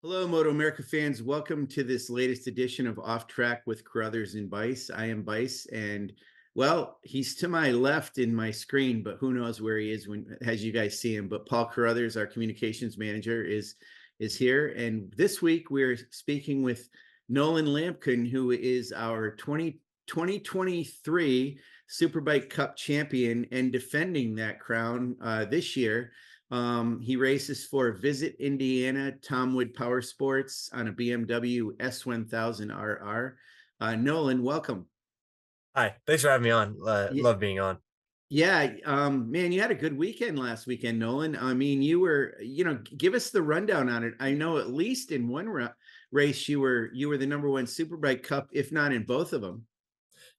Hello, MotoAmerica fans. Welcome to this latest edition of Off Track with Carruthers and Bice. I am Bice, and well, he's to my left in my screen, but who knows where he is when as you guys see him. But Paul Carruthers, our communications manager, is here. And this week we're speaking with Nolan Lamkin, who is our 2023 Superbike Cup champion and defending that crown this year. He races for Visit Indiana Tomwood Power Sports on a BMW S1000RR. Nolan, welcome. Hi, thanks for having me on. Yeah, Love being on. yeah, man, you had a good weekend last weekend, Nolan. I mean, you were, give us the rundown on it. I know at least in one race you were the number one Superbike Cup, if not in both of them.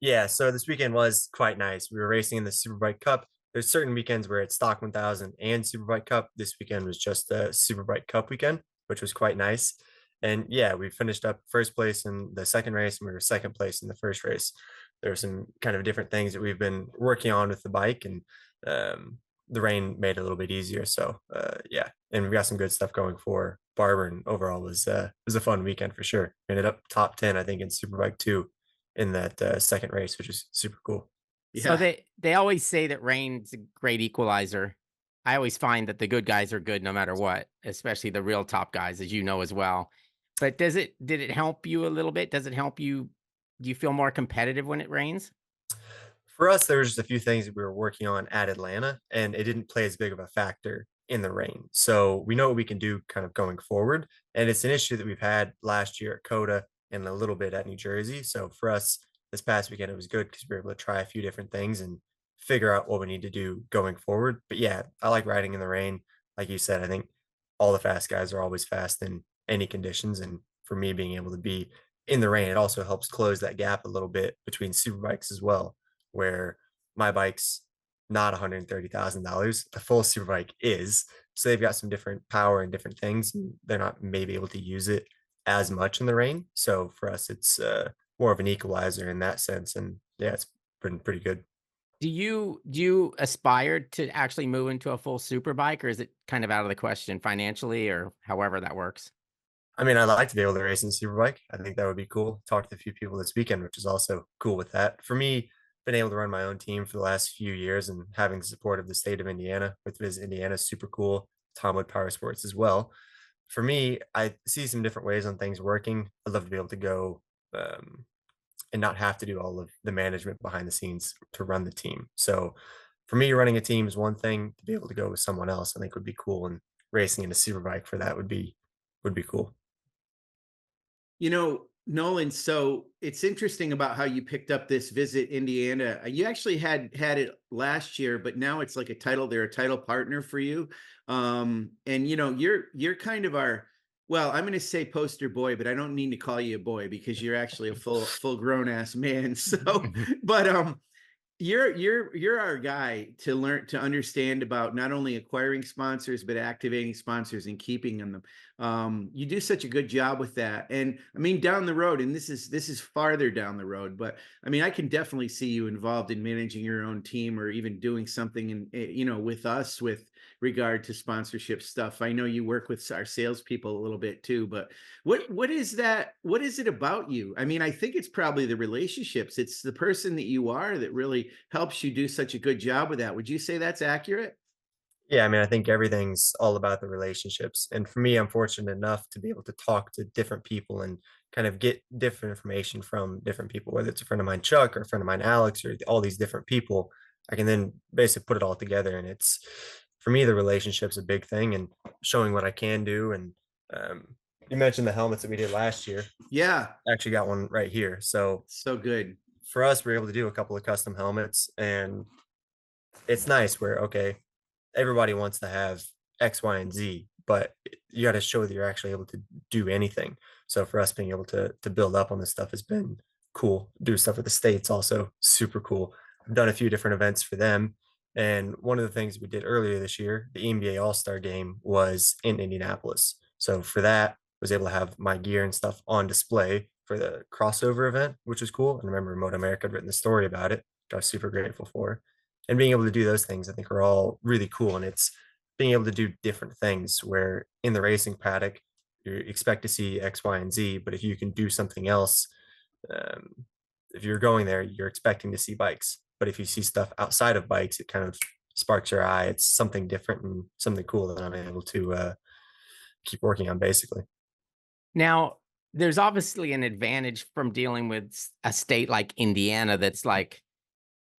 Yeah, so this weekend was quite nice. We were racing in the Superbike Cup. There's certain weekends where it's Stock 1000 and Superbike Cup. This weekend was just a Superbike Cup weekend, which was quite nice. And yeah, we finished up first place in the second race, and we were second place in the first race. There were some kind of different things that we've been working on with the bike, and the rain made it a little bit easier. So yeah, and we got some good stuff going for Barber, and overall was a fun weekend for sure. We ended up top 10, I think, in Superbike 2 in that second race, which is super cool. So Yeah. they always say that rain's a great equalizer. I always find that the good guys are good no matter what, especially the real top guys, as you know as well. But did it help you a little bit? Does it help you? Do you feel more competitive when it rains? For us, there was just a few things that we were working on at Atlanta, and it didn't play as big of a factor in the rain. So we know what we can do kind of going forward. And it's an issue that we've had last year at Coda and a little bit at New Jersey. So for us this past weekend, it was good because we were able to try a few different things and figure out what we need to do going forward. But yeah, I like riding in the rain. Like you said, I think all the fast guys are always fast in any conditions. And for me, being able to be in the rain, it also helps close that gap a little bit between super bikes as well, where my bike's not $130,000. A full super bike is. So they've got some different power and different things. And they're not maybe able to use it as much in the rain. So for us, it's more of an equalizer in that sense. And yeah, it's been pretty good. Do you aspire to actually move into a full super bike, or is it kind of out of the question financially, or however that works? I mean, I'd like to be able to race in Superbike. I think that would be cool. Talked to a few people this weekend, which is also cool with that. For me, been able to run my own team for the last few years and having the support of the state of Indiana with Visit Indiana is super cool. Tomwood Power Sports as well. For me, I see some different ways on things working. I'd love to be able to go um, and not have to do all of the management behind the scenes to run the team. So for me, running a team is one thing. To be able to go with someone else, I think would be cool. And racing in a Superbike for that would be cool. Nolan, so it's interesting about how you picked up this Visit Indiana. You actually had it last year, but now it's like a title, they're a title partner for you. And you're kind of our, well, I'm gonna say poster boy, but I don't mean to call you a boy because you're actually a full grown ass man. So, but you're our guy to learn to understand about not only acquiring sponsors but activating sponsors and keeping them. You do such a good job with that, and I mean down the road, and this is farther down the road, but I mean I can definitely see you involved in managing your own team or even doing something in with us with regard to sponsorship stuff. I know you work with our salespeople a little bit too, but what is that? What is it about you? I mean, I think it's probably the relationships. It's the person that you are that really helps you do such a good job with that. Would you say that's accurate? Yeah, I mean, I think everything's all about the relationships. And for me, I'm fortunate enough to be able to talk to different people and kind of get different information from different people, whether it's a friend of mine, Chuck, or a friend of mine, Alex, or all these different people. I can then basically put it all together. And it's for me, the relationship's a big thing and showing what I can do. And you mentioned the helmets that we did last year. Yeah, I actually got one right here. So so good. for us, we are able to do a couple of custom helmets, and it's nice where, okay, everybody wants to have X, Y, and Z, but you got to show that you're actually able to do anything. So for us being able to build up on this stuff has been cool. Do stuff with the states also super cool. I've done a few different events for them. And one of the things we did earlier this year, the NBA All-Star game was in Indianapolis. So for that, was able to have my gear and stuff on display for the crossover event, which was cool. And remember MotoAmerica had written the story about it, which I was super grateful for. And being able to do those things, I think, are all really cool. And it's being able to do different things where in the racing paddock, you expect to see X, Y, and Z, but if you can do something else, um, if you're going there, you're expecting to see bikes. But if you see stuff outside of bikes, it kind of sparks your eye. It's something different and something cool that I'm able to keep working on, basically. Now, there's obviously an advantage from dealing with a state like Indiana that's like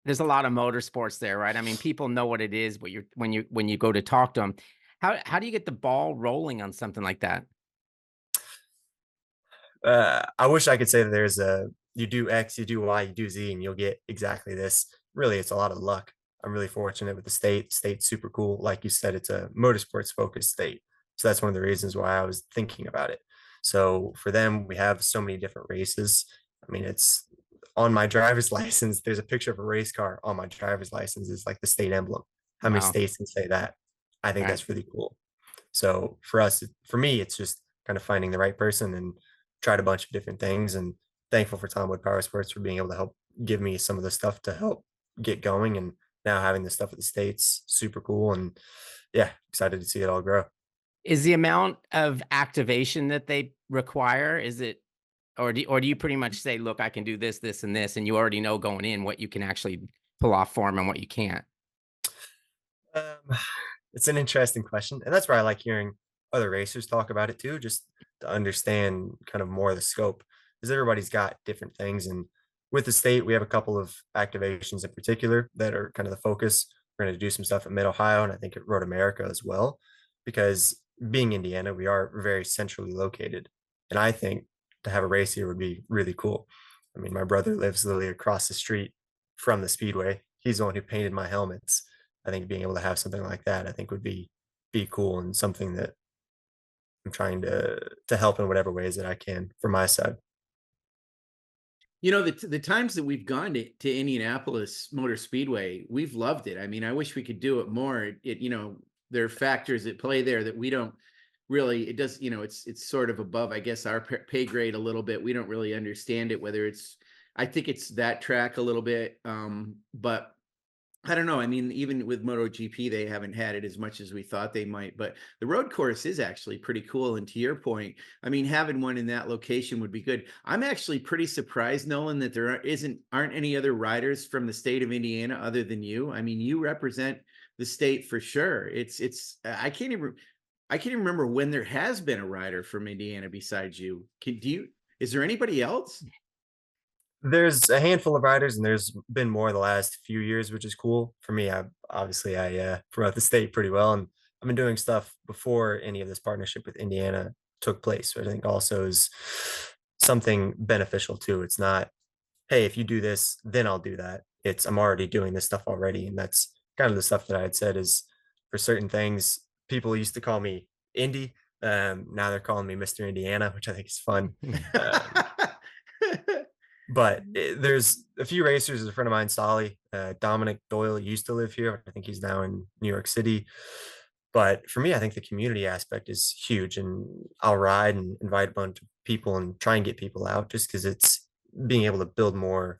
there's a lot of motorsports there, right? I mean, people know what it is, but you're when you go to talk to them. How do you get the ball rolling on something like that? I wish I could say that there's a you do X, you do Y, you do Z, and you'll get exactly this. Really, it's a lot of luck. I'm really fortunate with the state. State's super cool. Like you said, it's a motorsports focused state. So that's one of the reasons why I was thinking about it. So for them, we have so many different races. I mean, it's on my driver's license. There's a picture of a race car on my driver's license. It's like the state emblem. How many Wow. states can say that? I think Right. that's really cool. So for us, for me, it's just kind of finding the right person and tried a bunch of different things. And thankful for Tom Wood Power Sports for being able to help give me some of the stuff to help get going. And now having the stuff at the States, super cool. And yeah, excited to see it all grow. Is the amount of activation that they require, is it or do you pretty much say, "Look, I can do this, this, and this," and you already know going in what you can actually pull off for 'em and what you can't? Um, it's an interesting question. And that's where I like hearing other racers talk about it too, just to understand kind of more of the scope. Because everybody's got different things. And with the state, we have a couple of activations in particular that are kind of the focus. We're going to do some stuff at Mid Ohio and I think at Road America as well. Because being Indiana, we are very centrally located. And I think to have a race here would be really cool. I mean, my brother lives literally across the street from the speedway. He's the one who painted my helmets. I think being able to have something like that, I think would be cool and something that I'm trying to help in whatever ways that I can from my side. You know, the times that we've gone to Indianapolis Motor Speedway, we've loved it. I mean, I wish we could do it more. You know, there are factors at play there that we don't really, it does, you know, it's sort of above, I guess, our pay grade a little bit. We don't really understand it, whether it's, I think it's that track a little bit. But I don't know. I mean, even with MotoGP, they haven't had it as much as we thought they might, but the road course is actually pretty cool. And to your point, I mean, having one in that location would be good. I'm actually pretty surprised, Nolan, that there aren't any other riders from the state of Indiana other than you. I mean, you represent the state for sure. I can't even remember when there has been a rider from Indiana besides you. Is there anybody else? There's a handful of riders, and there's been more the last few years, which is cool for me. I promote the state pretty well, and I've been doing stuff before any of this partnership with Indiana took place. Which I think also is something beneficial too. It's not, hey, if you do this, then I'll do that. It's I'm already doing this stuff already, and that's kind of the stuff that I had said is for certain things. People used to call me Indy. Now they're calling me Mr. Indiana, which I think is fun. Um, but there's a few racers. A friend of mine, Solly, Dominic Doyle, used to live here. I think he's now in New York City. But for me, I think the community aspect is huge, and I'll ride and invite a bunch of people and try and get people out, just because it's being able to build more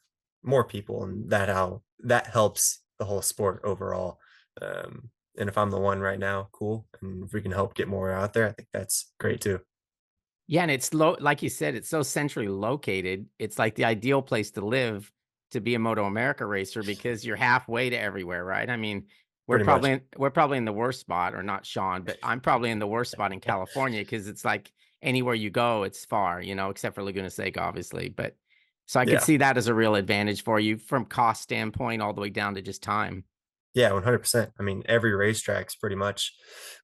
people, and that helps the whole sport overall. And if I'm the one right now, cool. And if we can help get more out there, I think that's great too. Yeah, and it's like you said, it's so centrally located. It's like the ideal place to live to be a Moto America racer because you're halfway to everywhere, right? I mean, Pretty much. we're probably in the worst spot, or not Sean, but I'm probably in the worst spot in California because it's like anywhere you go, it's far, except for Laguna Seca, obviously. But so I could Yeah. see that as a real advantage for you from cost standpoint, all the way down to just time. Yeah, 100%. I mean, every racetrack's pretty much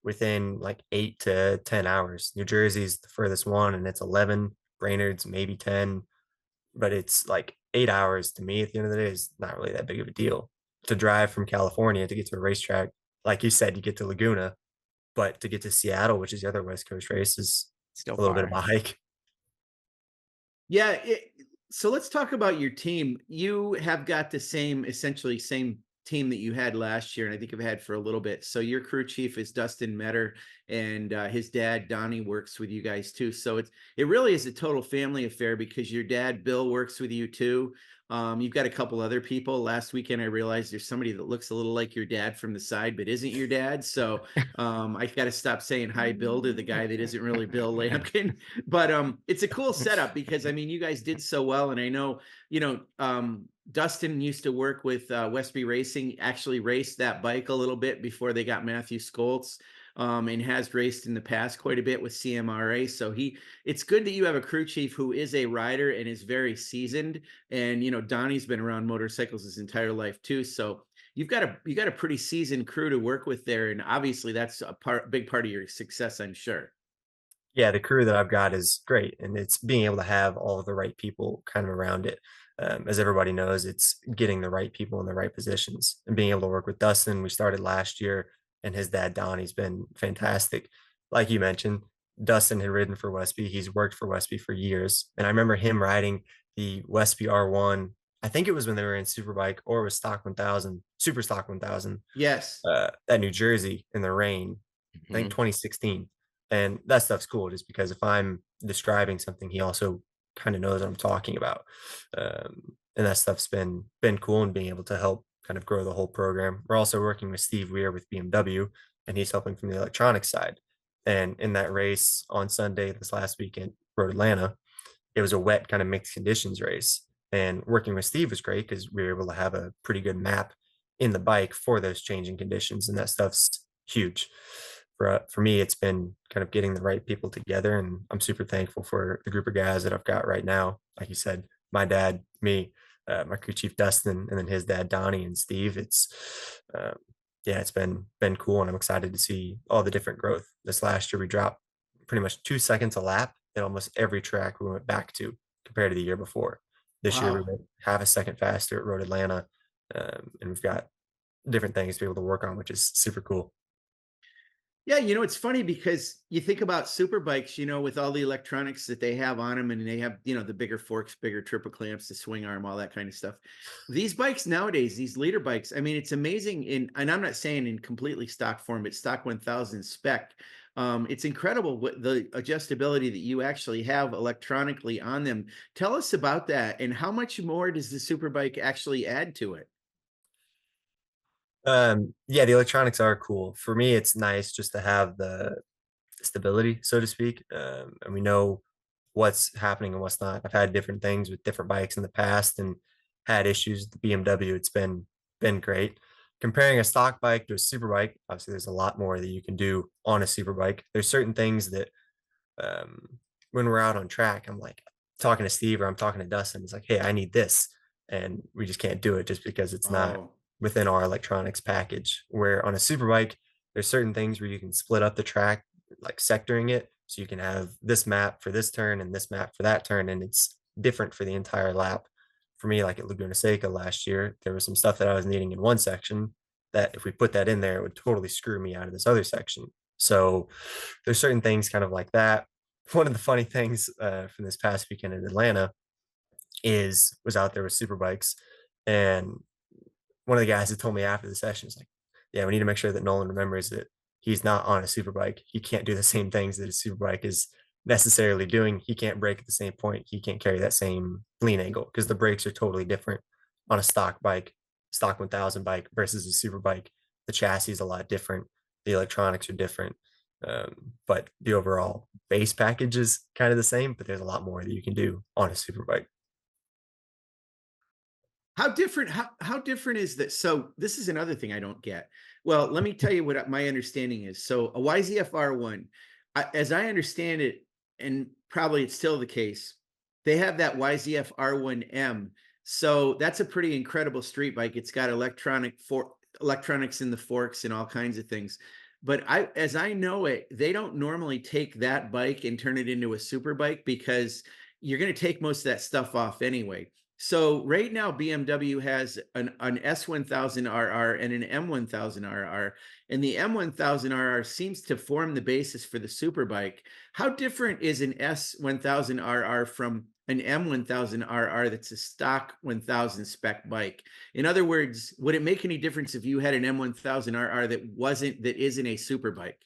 within like 8 to 10 hours. New Jersey's the furthest one, and it's 11. Brainerd's maybe 10, but it's like 8 hours to me at the end of the day is not really that big of a deal. To drive from California to get to a racetrack, like you said, you get to Laguna, but to get to Seattle, which is the other West Coast race, is Still a little bit of far. a hike. Yeah, so let's talk about your team. You have got the essentially same team that you had last year, and I think I've had for a little bit. So your crew chief is Dustin Metter, and his dad Donnie works with you guys too. So it really is a total family affair because your dad Bill works with you too. You've got a couple other people. Last weekend, I realized there's somebody that looks a little like your dad from the side, but isn't your dad. So I got to stop saying hi, Bill, to the guy that isn't really Bill Lampkin. But it's a cool setup because I mean, you guys did so well, and I know Dustin used to work with Westby Racing. Actually, raced that bike a little bit before they got Matthew Skoltz. And has raced in the past quite a bit with CMRA. So it's good that you have a crew chief who is a rider and is very seasoned. And Donnie's been around motorcycles his entire life too. So you got a pretty seasoned crew to work with there, and obviously that's a big part of your success, I'm sure. Yeah, the crew that I've got is great, and it's being able to have all of the right people kind of around it. As everybody knows, it's getting the right people in the right positions and being able to work with Dustin. We started last year, and his dad Donnie's been fantastic. Like you mentioned, Dustin had ridden for Westby. He's worked for Westby for years, and I remember him riding the Westby R1. I think it was when they were in Superbike, or it was Stock 1000, Super Stock 1000, Yes. at New Jersey in the rain. I think Mhm. 2016. And that stuff's cool just because if I'm describing something, he also kind of knows what I'm talking about. And that stuff's been cool and being able to help kind of grow the whole program. We're also working with Steve Weir with BMW, and he's helping from the electronics side. And in that race on Sunday, this last weekend, Road Atlanta, it was a wet kind of mixed conditions race. And working with Steve was great because we were able to have a pretty good map in the bike for those changing conditions, and that stuff's huge. For me, it's been kind of getting the right people together, and I'm super thankful for the group of guys that I've got right now. Like you said, my dad, me, my crew chief Dustin, and then his dad Donnie and Steve. Um, yeah, it's been cool, and I'm excited to see all the different growth. This last year, we dropped pretty much 2 seconds a lap in almost every track we went back to compared to the year before. This year, we Wow. went half a second faster at Road Atlanta, and we've got different things to be able to work on, which is super cool. Yeah, it's funny because you think about super bikes, with all the electronics that they have on them, and they have, the bigger forks, bigger triple clamps, the swing arm, all that kind of stuff. These bikes nowadays, these leader bikes, I mean, it's amazing and I'm not saying in completely stock form, but stock 1000 spec. It's incredible what the adjustability that you actually have electronically on them. Tell us about that, and how much more does the super bike actually add to it? Yeah, the electronics are cool. For me, it's nice just to have the stability, so to speak. And we know what's happening and what's not. I've had different things with different bikes in the past and had issues with the BMW. It's been great. Comparing a stock bike to a super bike, obviously there's a lot more that you can do on a super bike. There's certain things that um, when we're out on track, I'm like talking to Steve or I'm talking to Dustin. It's like, hey, I need this, and we just can't do it just because it's not Oh, within our electronics package. Where on a super bike, there's certain things where you can split up the track, like sectoring it, so you can have this map for this turn and this map for that turn, and it's different for the entire lap. For me, like at Laguna Seca last year, there was some stuff that I was needing in one section that if we put that in there, it would totally screw me out of this other section. So there's certain things kind of like that. One of the funny things from this past weekend in Atlanta is was out there with super bikes, and one of the guys that told me after the session is like, "Yeah, we need to make sure that Nolan remembers that he's not on a super bike. He can't do the same things that a super bike is necessarily doing. He can't brake at the same point. He can't carry that same lean angle because the brakes are totally different on a stock bike, stock 1000 bike versus a super bike. The chassis is a lot different. The electronics are different. But the overall base package is kind of the same, but there's a lot more that you can do on a super bike. how different is this? So this is another thing I don't get. Well, let me tell you what my understanding is. So a YZF-R1, as I understand it, and probably it's still the case, they have that YZF-R1M. So that's a pretty incredible street bike. It's got electronics in the forks and all kinds of things. But as I know it, they don't normally take that bike and turn it into a super bike because you're going to take most of that stuff off anyway. So right now, BMW has an S1000RR and an M1000RR, and the M1000RR seems to form the basis for the Superbike. How different is an S1000RR from an M1000RR that's a stock 1000 spec bike? In other words, would it make any difference if you had an M1000RR that isn't a super bike?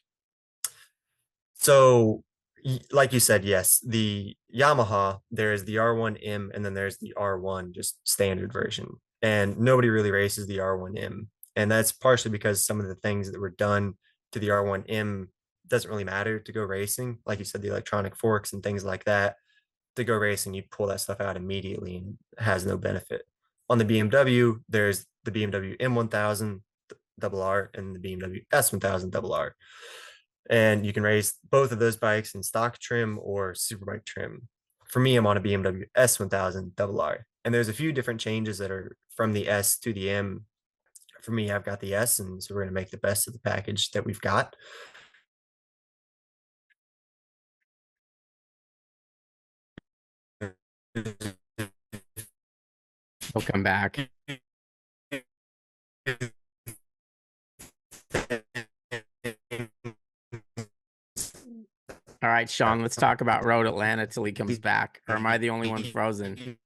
So, like you said, yes, the Yamaha, there's the R1M and then there's the R1, just standard version. And nobody really races the R1M. And that's partially because some of the things that were done to the R1M doesn't really matter to go racing. Like you said, the electronic forks and things like that. To go racing, you pull that stuff out immediately and has no benefit. On the BMW, there's the BMW M1000 RR and the BMW S1000 RR. And you can race both of those bikes in stock trim or superbike trim. For me, I'm on a BMW S1000 RR. And there's a few different changes that are from the S to the M. For me, I've got the S, and so we're going to make the best of the package that we've got. We'll come back. All right, Sean, let's talk about Road Atlanta till he comes back. Or am I the only one frozen?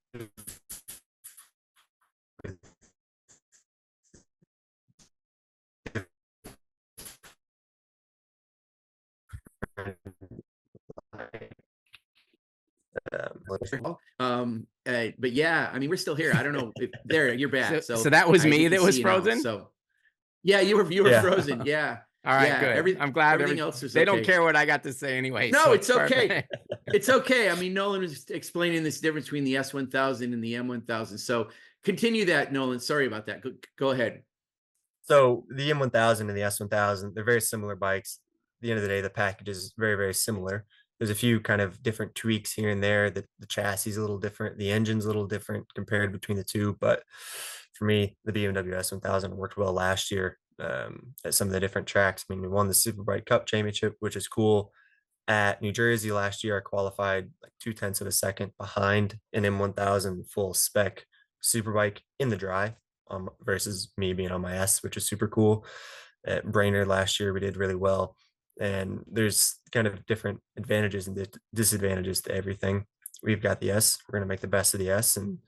But yeah, I mean, we're still here. I don't know if there you're back. So that was me that was frozen. So yeah, you were frozen. Yeah. All right, yeah, good. I'm glad everything else is they okay. don't care what I got to say anyway. No, so it's okay. perfect. It's okay. I mean, Nolan was explaining this difference between the S1000 and the M1000. So continue that, Nolan. Sorry about that. Go ahead. So the M1000 and the S1000, they're very similar bikes. At the end of the day, the package is very, very similar. There's a few kind of different tweaks here and there. The chassis is a little different. The engine's a little different compared between the two. But for me, the BMW S1000 worked well last year at some of the different tracks. I mean, we won the Superbike Cup Championship, which is cool. At New Jersey last year, I qualified like 0.2 of a second behind an M1000 full spec Superbike in the dry versus me being on my S, which is super cool. At Brainerd last year, we did really well. And there's kind of different advantages and disadvantages to everything. We've got the S. We're going to make the best of the S, and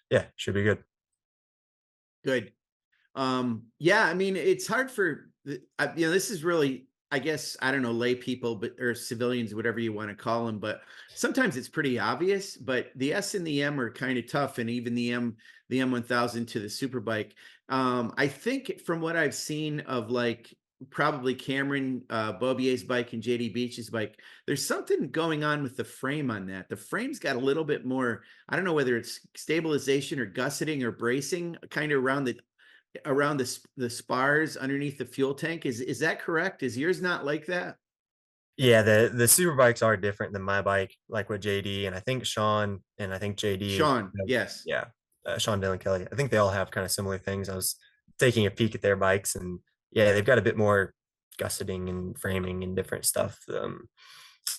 yeah, should be good. Good. Yeah, I mean, it's hard for this is really, I guess, I don't know, lay people, or civilians, whatever you want to call them, but sometimes it's pretty obvious. But the S and the M are kind of tough, and even the M1000 to the Superbike. I think from what I've seen of like probably Cameron Bobier's bike and JD Beach's bike, there's something going on with the frame on that. The frame's got a little bit more, I don't know whether it's stabilization or gusseting or bracing kind of around the spars underneath the fuel tank. Is that correct? Is yours not like that? Yeah, the super bikes are different than my bike, like with JD and I think Sean and I think JD. Sean, yes. Yeah, Sean Dylan Kelly. I think they all have kind of similar things. I was taking a peek at their bikes, and yeah, they've got a bit more gusseting and framing and different stuff.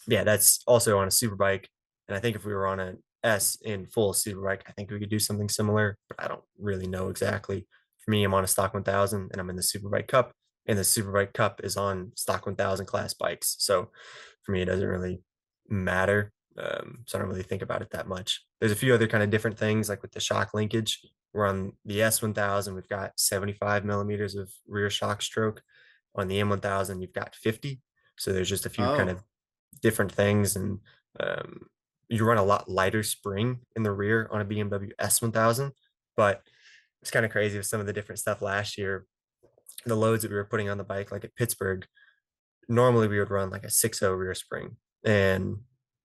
Yeah, that's also on a super bike, and I think if we were on an S in full super bike, I think we could do something similar, but I don't really know exactly. For me, I'm on a stock 1000 and I'm in the Superbike Cup, and the Superbike Cup is on stock 1000 class bikes. So for me, it doesn't really matter. So I don't really think about it that much. There's a few other kind of different things, like with the shock linkage. We're on the S1000, we've got 75 millimeters of rear shock stroke. On the M1000, you've got 50. So there's just a few kind of different things. And you run a lot lighter spring in the rear on a BMW S1000. But it's kind of crazy with some of the different stuff last year. The loads that we were putting on the bike, like at Pittsburgh, normally we would run like a 6.0 rear spring. And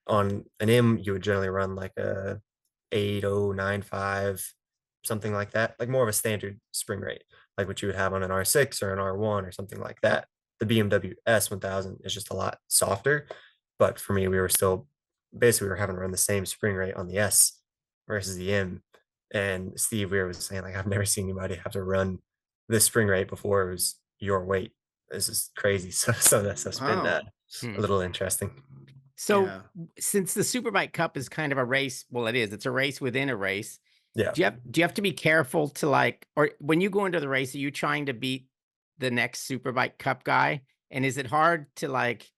on an M, you would generally run like a 8.095, something like that, like more of a standard spring rate, like what you would have on an R6 or an R1 or something like that. The BMW S1000 is just a lot softer. But for me, we were still basically we were having to run the same spring rate on the S versus the M. And Steve Weir was saying, like, I've never seen anybody have to run this spring rate before. It was your weight. This is crazy. So that's been a little interesting. So since the Superbike Cup is kind of a race, well, it's a race within a race. Yeah. Do you have to be careful to like, or when you go into the race, are you trying to beat the next Superbike Cup guy? And is it hard to like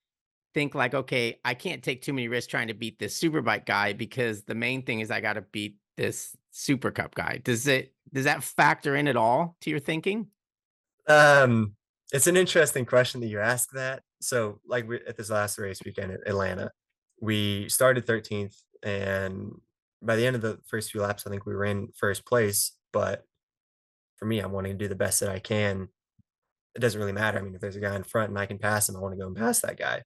think like, okay, I can't take too many risks trying to beat this Superbike guy because the main thing is I got to beat this Super Cup guy. Does that factor in at all to your thinking? Um, it's an interesting question that you ask that. So, like at this last race weekend at Atlanta, we started 13th, and by the end of the first few laps, I think we were in first place. But for me, I'm wanting to do the best that I can. It doesn't really matter. I mean, if there's a guy in front and I can pass him, I want to go and pass that guy.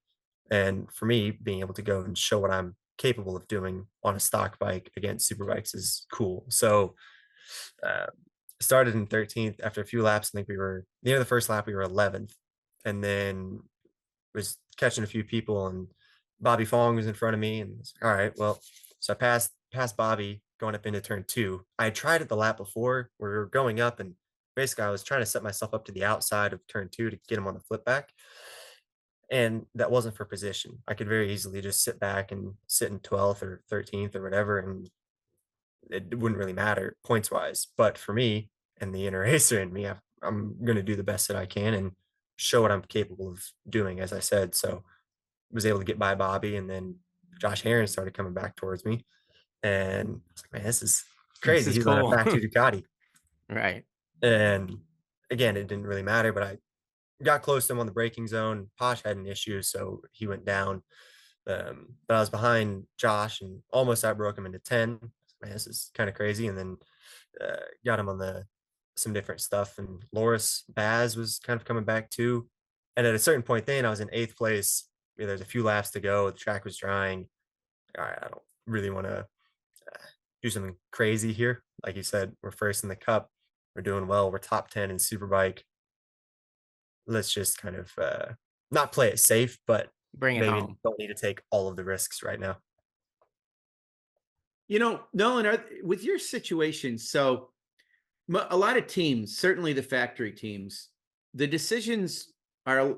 And for me, being able to go and show what I'm capable of doing on a stock bike against super bikes is cool. So, uh, started in 13th. After a few laps, I think we were the end of the first lap, we were 11th, and then was catching a few people, and Bobby Fong was in front of me, and it's all right. Well, so I passed Bobby going up into turn two. I had tried it the lap before where we were going up, and basically I was trying to set myself up to the outside of turn two to get him on the flip back. And that wasn't for position. I could very easily just sit back and sit in 12th or 13th or whatever, and it wouldn't really matter points wise. But for me and the inner racer in me, I'm going to do the best that I can and show what I'm capable of doing, as I said. So was able to get by Bobby, and then Josh Herron started coming back towards me, and I was like, man, this is This crazy. is He's on a cool. factory Ducati, Right. and again, it didn't really matter. But I got close to him on the braking zone. Posh had an issue, so he went down. But I was behind Josh and almost outbroke him into 10. Man, this is kind of crazy. And then got him on the some different stuff. And Loris Baz was kind of coming back too. And at a certain point, then I was in 8th place. There's a few laps to go. The track was drying. All right, I don't really want to do something crazy here. Like you said, we're first in the cup. We're doing well. We're top 10 in Superbike. Let's just kind of not play it safe, but Bring it maybe home. don't need to take all of the risks right now. Nolan, with your situation, so a lot of teams, certainly the factory teams, the decisions are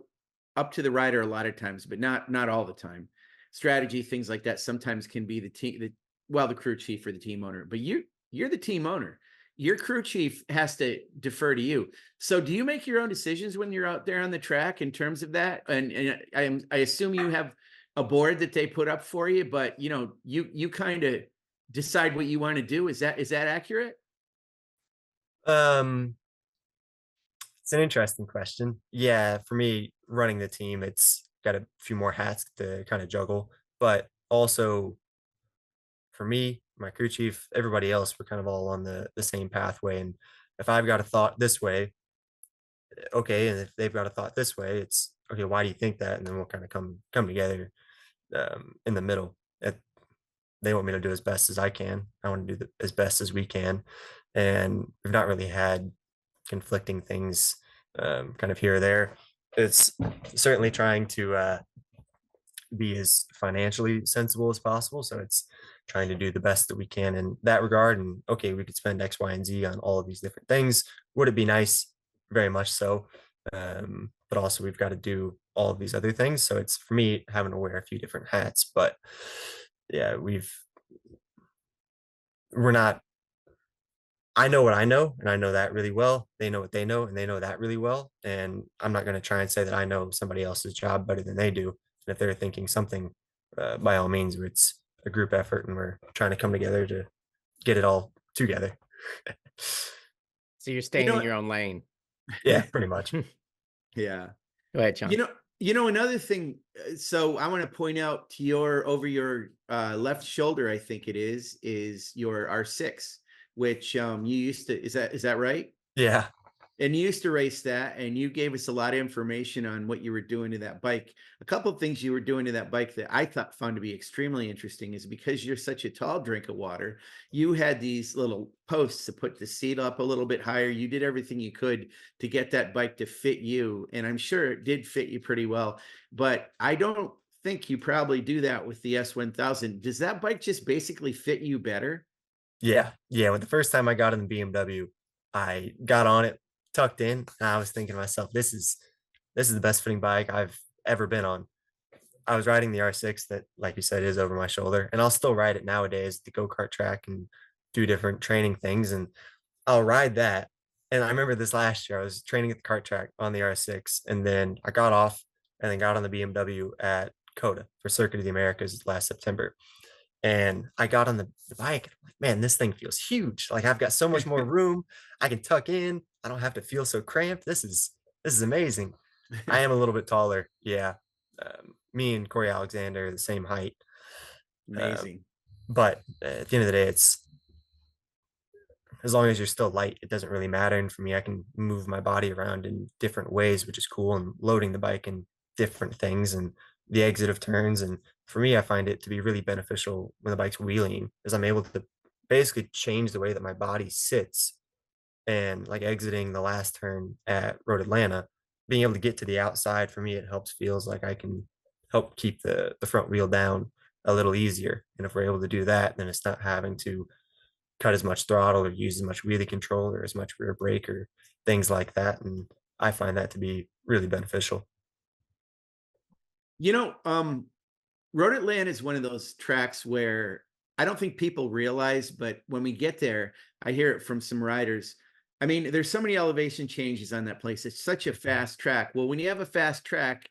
up to the rider a lot of times, but not all the time. Strategy, things like that, sometimes can be the crew chief or the team owner. But you're the team owner. Your crew chief has to defer to you. So, do you make your own decisions when you're out there on the track in terms of that? And I assume you have a board that they put up for you, but you kind of decide what you want to do. Is that accurate? Um, it's an interesting question. Yeah, for me, running the team, it's got a few more hats to kind of juggle, but also for me, my crew chief, everybody else, we're kind of all on the same pathway. And if I've got a thought this way, okay, and if they've got a thought this way, it's okay. Why do you think that? And then we'll kind of come together in the middle. They want me to do as best as I can. I want to do as best as we can, and we've not really had conflicting things kind of here or there. It's certainly trying to be as financially sensible as possible. So it's trying to do the best that we can in that regard. And okay, we could spend X, Y, and Z on all of these different things. Would it be nice? Very much so. But also we've got to do all of these other things. So it's for me having to wear a few different hats. But yeah, we're not I know what I know, and I know that really well. They know what they know, and they know that really well. And I'm not going to try and say that I know somebody else's job better than they do. And if they're thinking something, by all means, it's a group effort, and we're trying to come together to get it all together. So you're You staying know in what? your own lane. Yeah, pretty much. Yeah. Go ahead, John. Another thing. So I want to point out to over your left shoulder, I think it is your R6, which you used to. Is that right? Yeah, And you used to race that, and you gave us a lot of information on what you were doing to that bike. A couple of things you were doing to that bike that I found to be extremely interesting is because you're such a tall drink of water, you had these little posts to put the seat up a little bit higher. You did everything you could to get that bike to fit you, and I'm sure it did fit you pretty well. But I don't think you probably do that with the S1000. Does that bike just basically fit you better? yeah. When the first time I got in the BMW, I got on it, tucked in, and I was thinking to myself, this is the best fitting bike I've ever been on. I was riding the R6 that, like you said, is over my shoulder, and I'll still ride it nowadays, the go-kart track and do different training things. And I'll ride that. And I remember this last year, I was training at the kart track on the R6, and then I got off and then got on the BMW at COTA for Circuit of the Americas last September. And I got on the bike. And I'm like, man, this thing feels huge. Like I've got so much more room. I can tuck in. I don't have to feel so cramped. This is amazing. I am a little bit taller. Yeah. Me and Corey Alexander are the same height. Amazing. But at the end of the day, it's as long as you're still light, it doesn't really matter. And for me, I can move my body around in different ways, which is cool, and loading the bike in different things and the exit of turns. And for me, I find it to be really beneficial when the bike's wheeling, is I'm able to basically change the way that my body sits. And like exiting the last turn at Road Atlanta, being able to get to the outside, for me, it helps feels like I can help keep the front wheel down a little easier. And if we're able to do that, then it's not having to cut as much throttle or use as much wheelie control or as much rear brake or things like that. And I find that to be really beneficial. You know, Road Atlanta is one of those tracks where I don't think people realize, but when we get there, I hear it from some riders. I mean, there's so many elevation changes on that place. It's such a fast track. Well, when you have a fast track,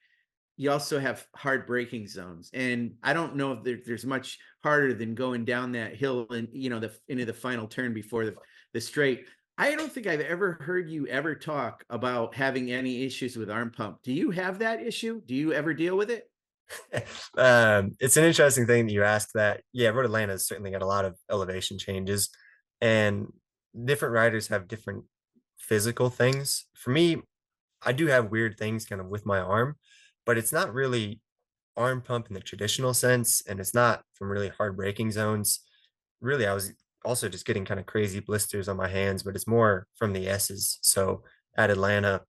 you also have hard braking zones. And I don't know if there's much harder than going down that hill and, you know, into the final turn before the straight. I don't think I've ever heard you ever talk about having any issues with arm pump. Do you have that issue? Do you ever deal with it? It's an interesting thing that you ask that. Yeah, Road Atlanta has certainly got a lot of elevation changes, and different riders have different physical things. For me, I do have weird things kind of with my arm, but it's not really arm pump in the traditional sense, and it's not from really hard braking zones. Really, I was also just getting kind of crazy blisters on my hands, but it's more from the S's. So at Atlanta,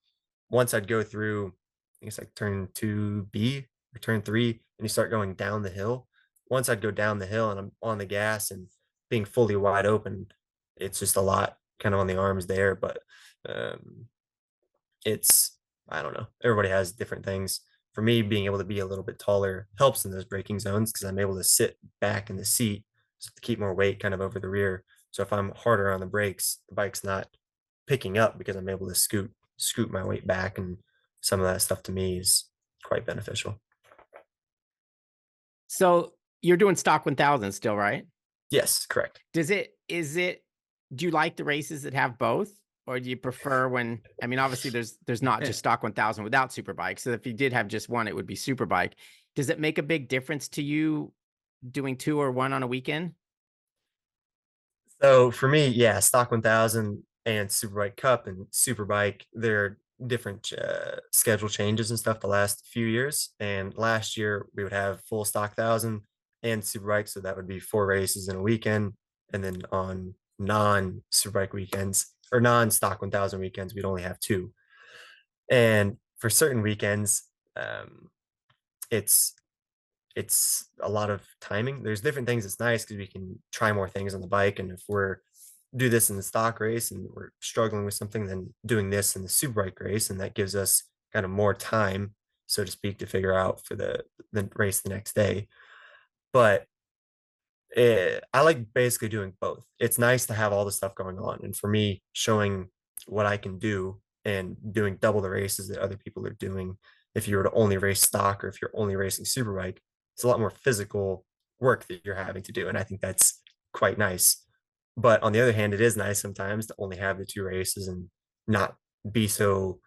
once I'd go through, I guess like turn 2B or turn 3, and you start going down the hill. Once I'd go down the hill and I'm on the gas and being fully wide open, it's just a lot kind of on the arms there. But um, it's, I don't know. Everybody has different things. For me, being able to be a little bit taller helps in those braking zones because I'm able to sit back in the seat to keep more weight kind of over the rear. So if I'm harder on the brakes, the bike's not picking up because I'm able to scoot my weight back, and some of that stuff to me is quite beneficial. So you're doing stock 1000 still, right? Yes, correct. Do you like the races that have both? Or do you prefer when, I mean, obviously there's not just stock 1000 without Superbike. So if you did have just one, it would be Superbike. Does it make a big difference to you doing two or one on a weekend? So for me, yeah, stock 1000 and Superbike Cup and Superbike, they're different schedule changes and stuff the last few years. And last year we would have full stock 1000 and Superbike, so that would be 4 races in a weekend. And then on non Superbike weekends or non stock 1000 weekends, we'd only have 2. And for certain weekends, it's it's a lot of timing. There's different things that's nice because we can try more things on the bike. And if we're do this in the stock race and we're struggling with something, then doing this in the Superbike race, and that gives us kind of more time, so to speak, to figure out for the race the next day. But I like basically doing both. It's nice to have all the stuff going on, and for me, showing what I can do and doing double the races that other people are doing. If you were to only race stock or if you're only racing Superbike, it's a lot more physical work that you're having to do, and I think that's quite nice. But on the other hand, it is nice sometimes to only have the 2 races and not be so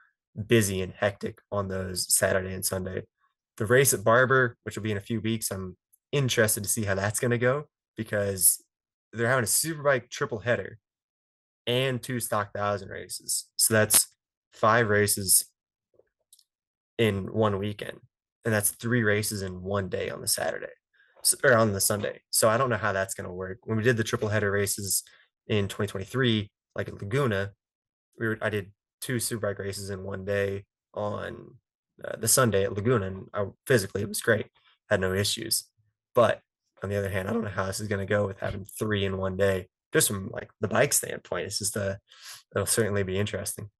busy and hectic on those Saturday and Sunday. The race at Barber, which will be in a few weeks, I'm interested to see how that's going to go because they're having a Superbike triple header and 2 stock 1000 races. So that's 5 races in one weekend. And that's 3 races in one day on the Saturday or on the Sunday. So I don't know how that's going to work. When we did the triple header races in 2023, like at Laguna, I did 2 Superbike races in one day on the Sunday at Laguna, and physically it was great, had no issues. But on the other hand, I don't know how this is going to go with having 3 in one day. Just from like the bike standpoint, it's just it'll certainly be interesting.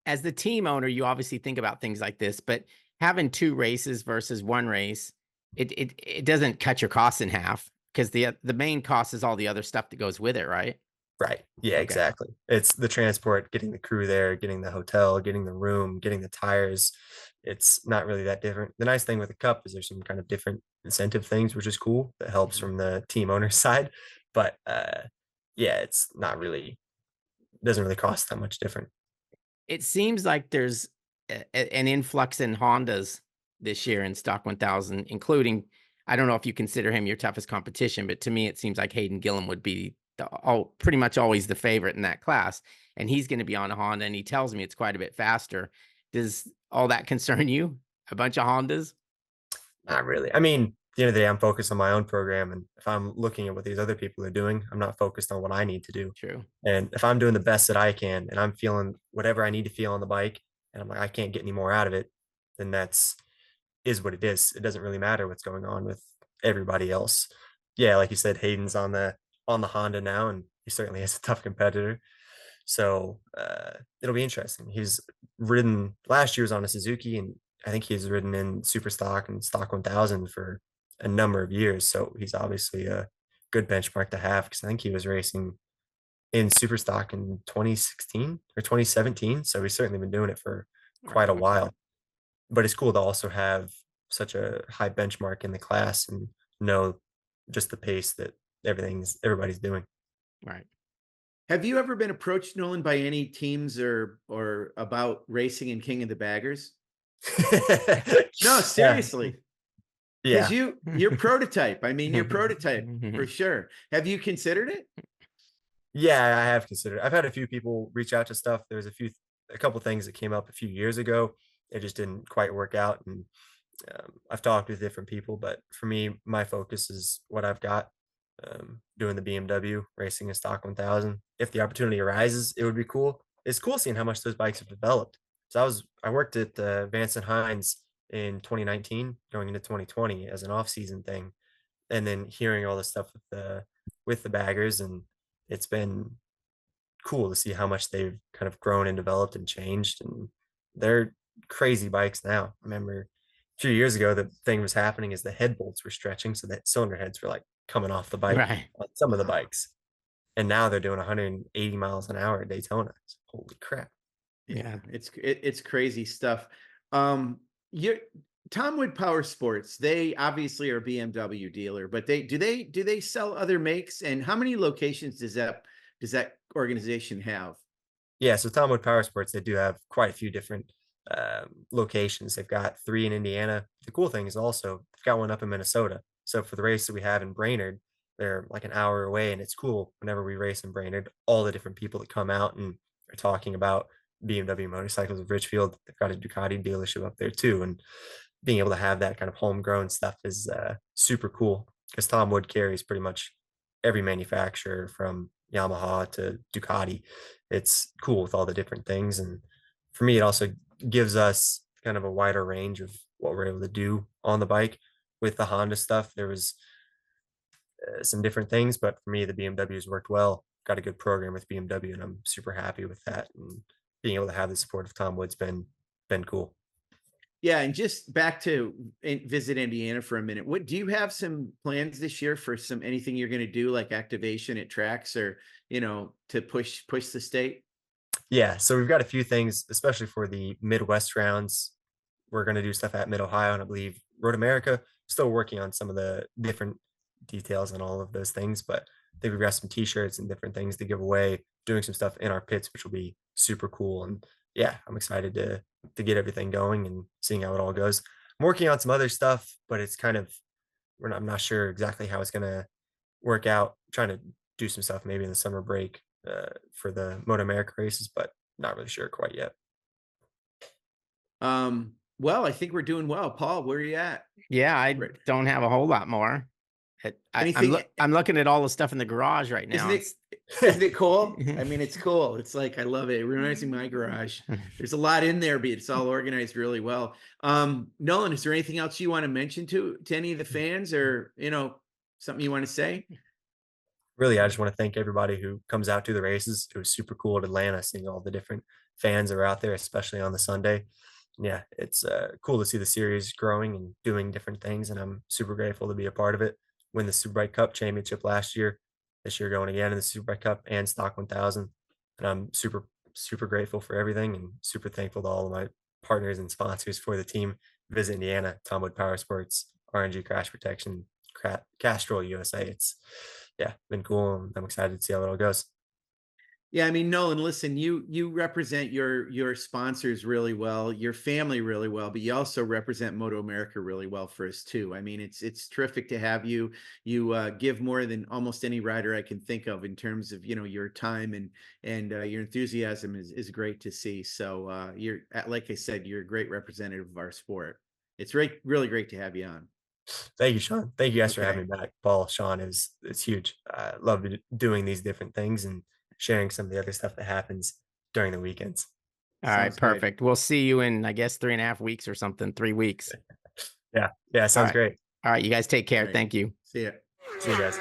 As the team owner, you obviously think about things like this, but having 2 races versus 1 race, it doesn't cut your costs in half because the main cost is all the other stuff that goes with it, right? Right. Yeah, Okay. exactly. It's the transport, getting the crew there, getting the hotel, getting the room, getting the tires, it's not really that different. The nice thing with the cup is there's some kind of different incentive things, which is cool. That helps Mhm. from the team owner side. But yeah, it's not really doesn't really cost that much different. It seems like there's an influx in Hondas this year in Stock 1000, including, I don't know if you consider him your toughest competition, but to me, it seems like Hayden Gillum would be pretty much always the favorite in that class. And he's going to be on a Honda, and he tells me it's quite a bit faster. Does all that concern you? A bunch of Hondas? Not really. I mean, at the end of the day, I'm focused on my own program, and if I'm looking at what these other people are doing, I'm not focused on what I need to do. True. And if I'm doing the best that I can, and I'm feeling whatever I need to feel on the bike, and I'm like, I can't get any more out of it, then that's is what it is. It doesn't really matter what's going on with everybody else. Yeah, like you said, Hayden's on the Honda now, and he certainly is a tough competitor. So it'll be interesting. He's ridden last year was on a Suzuki, and I think he's ridden in Super Stock and Stock 1000 for a number of years. So he's obviously a good benchmark to have because I think he was racing in Super Stock in 2016 or 2017. So he's certainly been doing it for quite Right. a Okay. while. But it's cool to also have such a high benchmark in the class and know just the pace that everybody's doing. Right. Have you ever been approached, Nolan, by any teams or about racing in King of the Baggers? No, Yeah, seriously, because yeah. you're prototype. I mean, you're prototype for sure. Have you considered it? Yeah, I have considered. I've had a few people reach out to stuff. There was a couple things that came up a few years ago. It just didn't quite work out, and I've talked with different people. But for me, my focus is what I've got. Doing the BMW, racing a stock 1000. If the opportunity arises, it would be cool. It's cool seeing how much those bikes have developed. So I worked at Vance and Hines in 2019, going into 2020 as an off-season thing, and then hearing all the stuff with the baggers, and it's been cool to see how much they've kind of grown and developed and changed, and they're crazy bikes now. I remember a few years ago the thing was happening is the head bolts were stretching, so that cylinder heads were like coming off the bike Right. on some of the bikes, and now they're doing 180 miles an hour at Daytona. Holy crap. Yeah, it's crazy stuff. You Tom Wood Power Sports, they obviously are a BMW dealer, but do they sell other makes? And how many locations does that organization have? Yeah, so Tomwood Power Sports, they do have quite a few different locations. They've got three in Indiana. The cool thing is also they've got one up in Minnesota. So for the race that we have in Brainerd, they're like an hour away, and it's cool whenever we race in Brainerd. All the different people that come out and are talking about BMW motorcycles of Richfield. They've got a Ducati dealership up there too, and being able to have that kind of homegrown stuff is super cool because Tom Wood carries pretty much every manufacturer from Yamaha to Ducati. It's cool with all the different things. And for me, it also gives us kind of a wider range of what we're able to do on the bike. With the Honda stuff, there was some different things, but for me, the BMWs worked well. Got a good program with BMW, and I'm super happy with that. And being able to have the support of Tom Wood's been cool. Yeah, and just back to visit Indiana for a minute. What do you have some plans this year for some anything you're going to do like activation at tracks or to push the state? Yeah, so we've got a few things, especially for the Midwest rounds. We're going to do stuff at Mid Ohio, and I believe Road America. Still working on some of the different details on all of those things, but I think we've got some T-shirts and different things to give away. Doing some stuff in our pits, which will be super cool. And yeah, I'm excited to get everything going and seeing how it all goes. I'm working on some other stuff, but it's kind of I'm not sure exactly how it's going to work out. Trying to do some stuff maybe in the summer break for the MotoAmerica races, but not really sure quite yet. Well, I think we're doing well. Paul, where are you at? Yeah, I Right. don't have a whole lot more. Anything I'm looking at all the stuff in the garage right isn't now. it isn't it cool? I mean, it's cool. It's like I love it. It reminds me of my garage. There's a lot in there, but it's all organized really well. Nolan, is there anything else you want to mention to any of the fans or something you want to say? Really, I just want to thank everybody who comes out to the races. It was super cool at Atlanta seeing all the different fans that are out there, especially on the Sunday. Yeah, it's cool to see the series growing and doing different things, and I'm super grateful to be a part of it. Win the Superbike Cup Championship last year, this year going again in the Superbike Cup and Stock 1000, and I'm super grateful for everything and super thankful to all of my partners and sponsors for the team. Visit Indiana, Tomwood Power Sports, RNG Crash Protection, Castrol USA. It's been cool, and I'm excited to see how it all goes. Yeah, I mean, Nolan, listen, you represent your sponsors really well, your family really well, but you also represent MotoAmerica really well for us too. I mean, it's terrific to have you. You give more than almost any rider I can think of in terms of, your time and your enthusiasm is great to see. So you're like I said, you're a great representative of our sport. It's really great to have you on. Thank you, Sean. Thank you guys for having Okay. me back. Paul, Sean, it's huge. I love doing these different things and sharing some of the other stuff that happens during the weekends. All right, Sounds good. perfect. We'll see you in, I guess, 3.5 weeks or something, 3 weeks. Yeah, All sounds right. great. All right. You guys take All care. right. Thank you. See ya. See you guys.